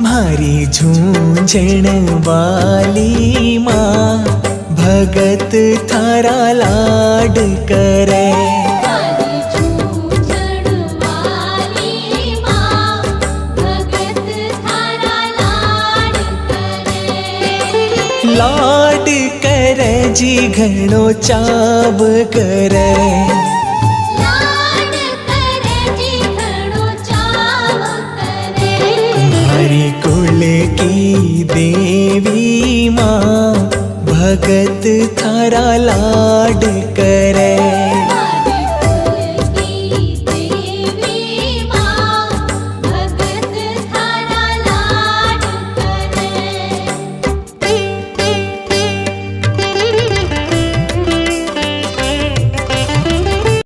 मारी झूंझण वाली माँ भगत थारा लाड करे। लाड करे जी घणो चाव करे।